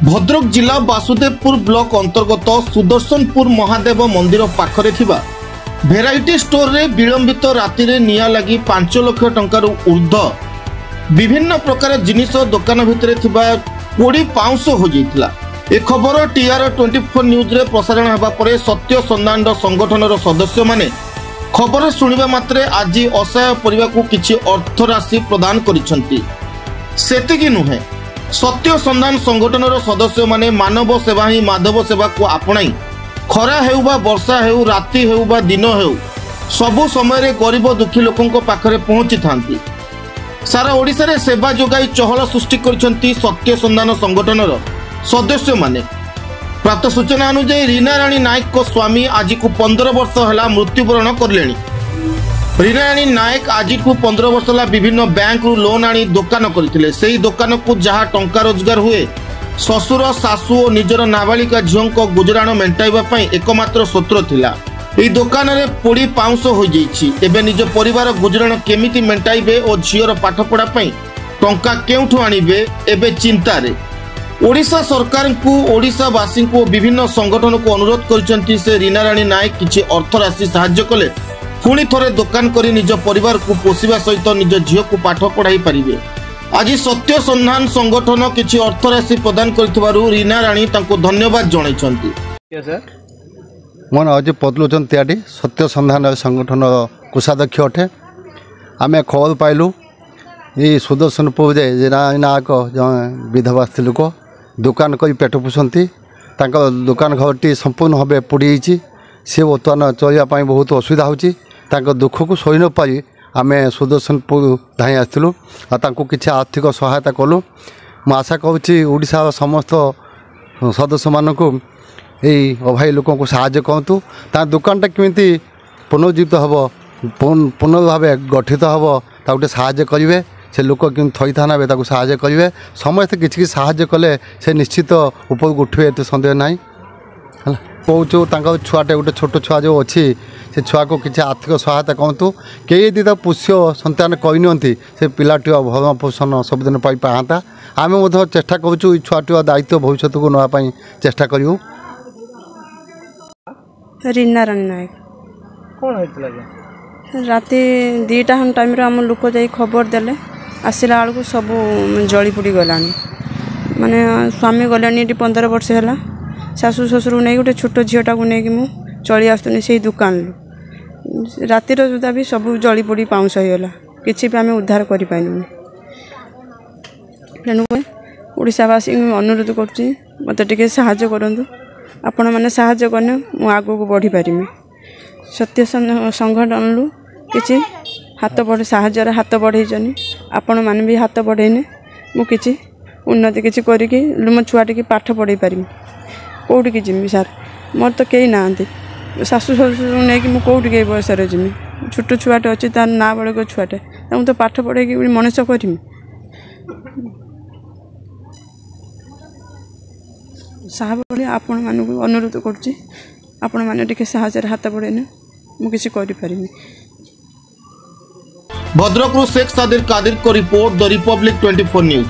भद्रक जिला वासुदेवपुर ब्लॉक अंतर्गत सुदर्शनपुर महादेव मंदिर पाखरे थिबा भेराइटी स्टोर रे विलंबित राति रे निया लगी 5 लाख टंकार ऊर्ध्व विभिन्न प्रकार जिनिस दुकान भितर थिबा पोड़ी पाउंस हो जाइतिला। ए खबर TR24 न्यूज रे प्रसारण हेबा परे सत्य संधान संगठन सदस्य माने खबर सुनिबा मात्रे आज असहाय परिवार को किछि अर्थ राशि प्रदान करिसंती। सेतिकी नुहे सत्य संधान संगठन सदस्य माने मानव सेवा ही माधव सेवा को आपणाई खरा हेउ बा वर्षा हेउ राति हेउ बा दिन हेउ सबु समय गरीब दुखी लोकों पाखरे पहुंची थांती। सारा ओडिशा रे सेवा जोगाई चहल सृष्टि करिसंती सत्य संधान संगठन सदस्य माने। प्राप्त सूचना अनुसार रीना राणी नायक को स्वामी आज को 15 वर्ष है मृत्युवरण करले। रीना राणी नायक आज को 15 वर्ष है विभिन्न बैंक रु लोन आनी दुकान करथिले। सेही दुकान को जहाँ टंका रोजगार हुए ससुर सासु और निजर नाबालिका झील को गुजराण मेंटाइबा पई एकमात्र सूत्र थिला। एही दुकान रे पोड़ी पाउंस हो जाइछि। एबे निज परिवार गुजराण केमिति मेंटाइबे और झीर पाठ पढ़ा पई टंका केउठु आनिबे एबे चिंता रे। ओडिशा सरकार को ओडिशावासी को विभिन्न संगठन को अनुरोध करिसंती से रीना राणी नायक किछि अर्थ राशि साहाय्य कले पुणी थोड़े दुकान करी निज परिवार को पोषिबा सहित निज झील को पाठ पढ़ाई पारिबे। आज सत्य संधान संगठन किछि अर्थ राशि प्रदान करथिबारु रीना राणी तांको धन्यवाद जणाइछंती। मोन आज पदलोचन त्याडी सत्य संधान संगठन कोषाध्यक्ष अठे। आमे खबर पाइलु ये सुदर्शनपुर नायक विधवा स्त्री लोक दुकान कर पेट पोषंती। दुकान घरटी संपूर्ण भाव पोड़ी सी बर्तमान चलवाई बहुत असुविधा हो दुख को सही न पारी आम सुदर्शनपुर धाई आसलु कि आर्थिक सहायता कलु। मैं आशा करुँचा समस्त सदस्य मानक यही अभावी लोक साहाय्य करूँ। दुकानटा केमी पुनर्जीवित हम पुनर्भाव गठित हम गोटे साहाय्य करेंगे से लोक कि थईथा ने साहाय्य करेंगे। समस्ते किसी साहाय्य कले से निश्चित ऊपर उठे एत सन्देह ना कहूँ छुआटे गोटे छोट छुआ जो अच्छी से छुआ को किसी आर्थिक सहायता कहतु कई यदि पोष्य सन्तान कहनी से पिलाटी भरण पोषण सबुदिन पाता आम चेष्टा करूँ छुआटी दायित्व भविष्य को नापी चेष्टा करूँ। रीना राणी नायक कौन राति 2टा टाइम आम लोक जा खबर देले आसला बेलू सब जली पोड़ी गला माने स्वामी गले 15 वर्ष है शाशु शशुर नहीं गोटे छोट झीटा को लेकिन मु चली आसुनी से दुकान रातिर सुधा भी सब जली पोड़ी पाउंस होगा किसी भी आम उद्धार कर पाइलु। तेणुक ओडिशावासी अनुरोध करुँची मत टे साहाय्य करूँ आपण मैंने साहाय्य करने मु आगो को बढ़ी पारि। सत्य संगठन किसी हाथ बढ़े साहाय्य हाथ बढ़े आपण मैंने भी हाथ बढ़ेने मुझे उन्नति किसी करी मो छुआटी पाठ पढ़े पारि। कौटी जिमी सार मोर तो कई ना शाशु शशुर नहीं कौटी कई बयस जिमी छोट छुआटे अच्छी तार ना बड़क छुआटे तो पाठ पढ़े मनीष करमी साहब आपण मानक अनुरोध करुँची आपण मैंने टे साहाय्य हाथ बढ़ेने मुझे करी। भद्रक शेख सादिर कादिर को रिपोर्ट द रिपब्लिक 24 न्यूज।